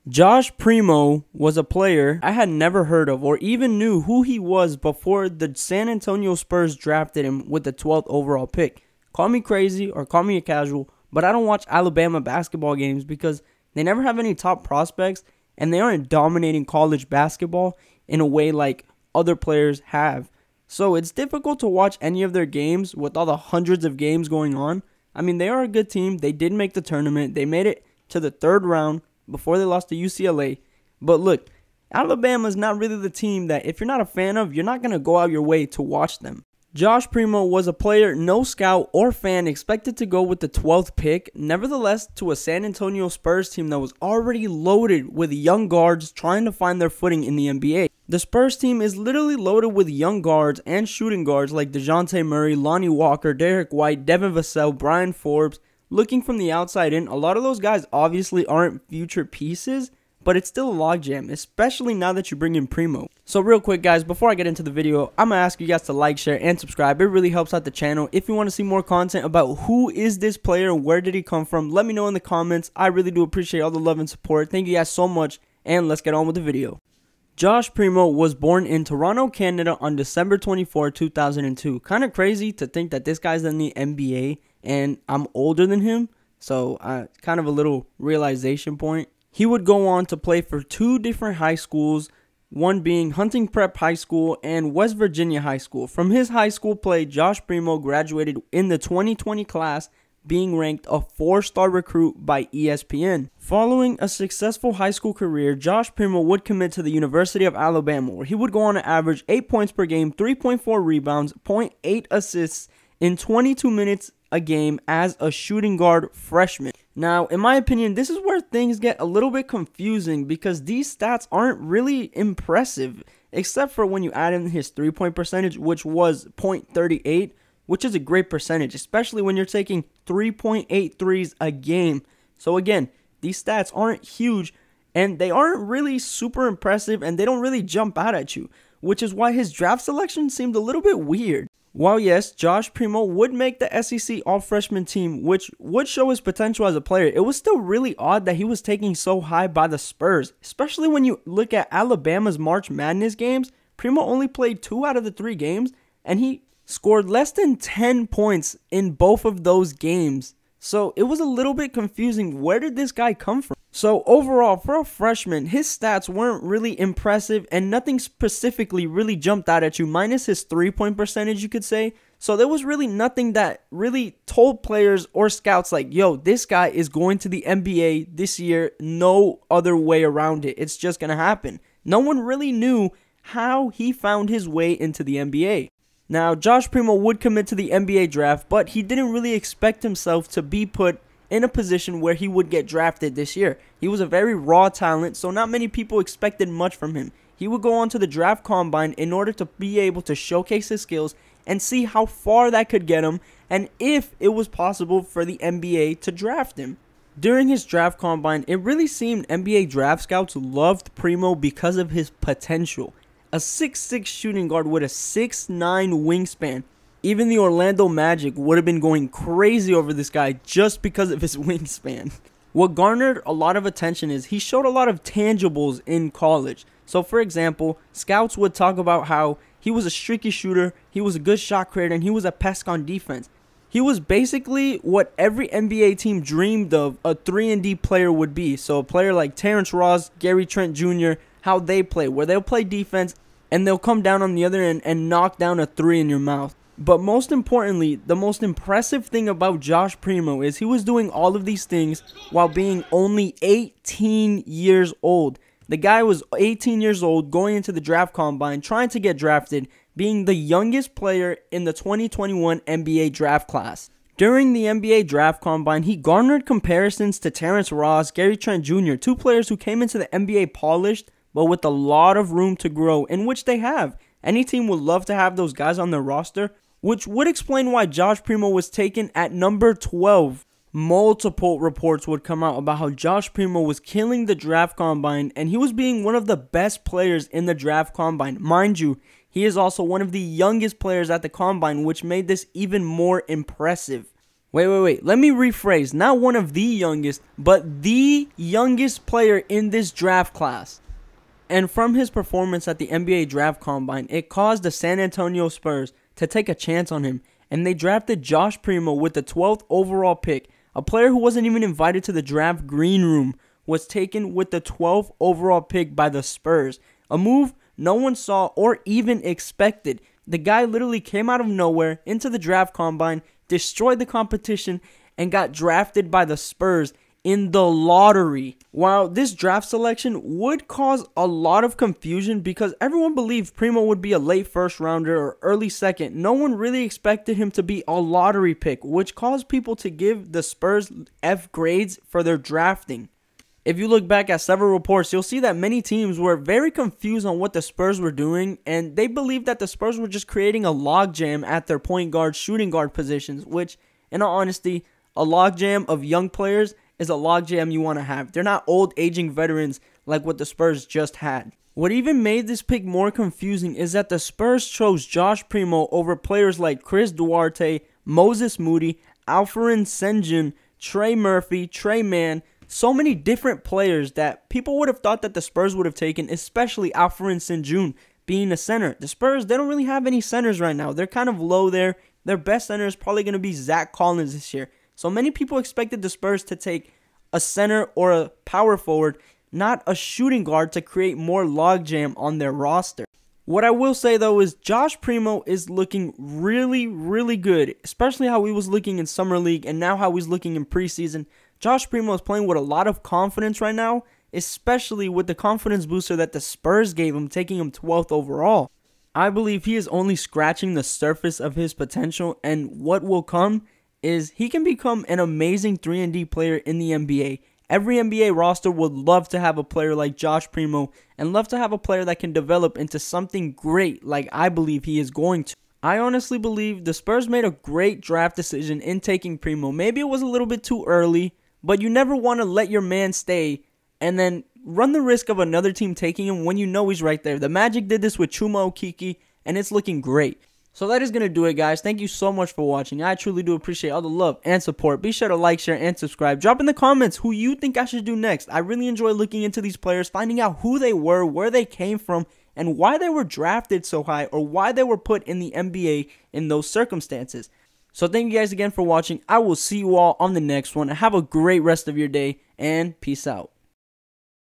Josh Primo was a player I had never heard of or even knew who he was before the San Antonio Spurs drafted him with the 12th overall pick. Call me crazy or call me a casual, but I don't watch Alabama basketball games because they never have any top prospects and they aren't dominating college basketball in a way like other players have. So it's difficult to watch any of their games with all the hundreds of games going on. I mean, they are a good team. They did make the tournament. They made it to the third round before they lost to UCLA. But look, Alabama is not really the team that if you're not a fan of, you're not going to go out your way to watch them. Josh Primo was a player no scout or fan expected to go with the 12th pick, nevertheless to a San Antonio Spurs team that was already loaded with young guards trying to find their footing in the NBA. The Spurs team is literally loaded with young guards and shooting guards like DeJounte Murray, Lonnie Walker, Derek White, Devin Vassell, Brian Forbes. Looking from the outside in, a lot of those guys obviously aren't future pieces, but it's still a logjam, especially now that you bring in Primo. So real quick guys, before I get into the video, I'm going to ask you guys to like, share, and subscribe. It really helps out the channel. If you want to see more content about who is this player, where did he come from, let me know in the comments. I really do appreciate all the love and support. Thank you guys so much, and let's get on with the video. Josh Primo was born in Toronto, Canada on December 24, 2002. Kind of crazy to think that this guy's in the NBA and I'm older than him, so kind of a little realization point. He would go on to play for two different high schools, one being Hunting Prep High School and West Virginia High School. From his high school play, Josh Primo graduated in the 2020 class, being ranked a 4-star recruit by ESPN. Following a successful high school career, Josh Primo would commit to the University of Alabama, where he would go on to average 8 points per game, 3.4 rebounds, 0.8 assists in 22 minutes a game as a shooting guard freshman. Now, in my opinion, this is where things get a little bit confusing because these stats aren't really impressive, except for when you add in his 3-point percentage, which was .38, which is a great percentage, especially when you're taking 3.8 threes a game. So again, these stats aren't huge and they aren't really super impressive and they don't really jump out at you, which is why his draft selection seemed a little bit weird. While yes, Josh Primo would make the SEC All-Freshman team, which would show his potential as a player, it was still really odd that he was taken so high by the Spurs, especially when you look at Alabama's March Madness games. Primo only played 2 out of the 3 games, and he scored less than 10 points in both of those games. So it was a little bit confusing. Where did this guy come from? So overall, for a freshman, his stats weren't really impressive and nothing specifically really jumped out at you, minus his 3-point percentage, you could say. So there was really nothing that really told players or scouts like, yo, this guy is going to the NBA this year, no other way around it. It's just going to happen. No one really knew how he found his way into the NBA. Now, Josh Primo would commit to the NBA draft, but he didn't really expect himself to be put in a position where he would get drafted this year. He was a very raw talent, so not many people expected much from him. He would go on to the draft combine in order to be able to showcase his skills and see how far that could get him and if it was possible for the NBA to draft him. During his draft combine, it really seemed NBA draft scouts loved Primo because of his potential. A 6'6" shooting guard with a 6'9" wingspan. Even the Orlando Magic would have been going crazy over this guy just because of his wingspan. What garnered a lot of attention is he showed a lot of tangibles in college. So for example, scouts would talk about how he was a streaky shooter, he was a good shot creator, and he was a pest on defense. He was basically what every NBA team dreamed of a 3-and-D player would be. So a player like Terrence Ross, Gary Trent Jr., how they play, where they'll play defense and they'll come down on the other end and knock down a 3 in your mouth. But most importantly, the most impressive thing about Josh Primo is he was doing all of these things while being only 18 years old. The guy was 18 years old going into the draft combine, trying to get drafted, being the youngest player in the 2021 NBA draft class. During the NBA draft combine, he garnered comparisons to Terrence Ross, Gary Trent Jr., 2 players who came into the NBA polished, but with a lot of room to grow, in which they have. Any team would love to have those guys on their roster, which would explain why Josh Primo was taken at number 12. Multiple reports would come out about how Josh Primo was killing the draft combine, and he was being one of the best players in the draft combine. Mind you, he is also one of the youngest players at the combine, which made this even more impressive. Wait. Let me rephrase. Not one of the youngest, but the youngest player in this draft class. And from his performance at the NBA Draft Combine, it caused the San Antonio Spurs to take a chance on him. And they drafted Josh Primo with the 12th overall pick. A player who wasn't even invited to the draft green room was taken with the 12th overall pick by the Spurs. A move no one saw or even expected. The guy literally came out of nowhere into the draft combine, destroyed the competition, and got drafted by the Spurs in the lottery. While this draft selection would cause a lot of confusion because everyone believed Primo would be a late first rounder or early second, no one really expected him to be a lottery pick, which caused people to give the Spurs F grades for their drafting. If you look back at several reports, you'll see that many teams were very confused on what the Spurs were doing, and they believed that the Spurs were just creating a logjam at their point guard, shooting guard positions, which, in all honesty, a logjam of young players is a logjam you want to have. They're not old, aging veterans like what the Spurs just had. What even made this pick more confusing is that the Spurs chose Josh Primo over players like Chris Duarte, Moses Moody, Alperen Sengun, Trey Murphy, Trey Mann. So many different players that people would have thought that the Spurs would have taken, especially Alperen Sengun being a center. The Spurs, they don't really have any centers right now. They're kind of low there. Their best center is probably going to be Zach Collins this year. So many people expected the Spurs to take a center or a power forward, not a shooting guard, to create more logjam on their roster. What I will say, though, is Josh Primo is looking really, really good, especially how he was looking in Summer League and now how he's looking in preseason. Josh Primo is playing with a lot of confidence right now, especially with the confidence booster that the Spurs gave him, taking him 12th overall. I believe he is only scratching the surface of his potential, and what will come is he can become an amazing 3-and-D player in the NBA. Every NBA roster would love to have a player like Josh Primo and love to have a player that can develop into something great like I believe he is going to. I honestly believe the Spurs made a great draft decision in taking Primo. Maybe it was a little bit too early, but you never want to let your man stay and then run the risk of another team taking him when you know he's right there. The Magic did this with Chuma Okeke, and it's looking great. So that is going to do it, guys. Thank you so much for watching. I truly do appreciate all the love and support. Be sure to like, share, and subscribe. Drop in the comments who you think I should do next. I really enjoy looking into these players, finding out who they were, where they came from, and why they were drafted so high or why they were put in the NBA in those circumstances. So thank you guys again for watching. I will see you all on the next one. Have a great rest of your day, and peace out.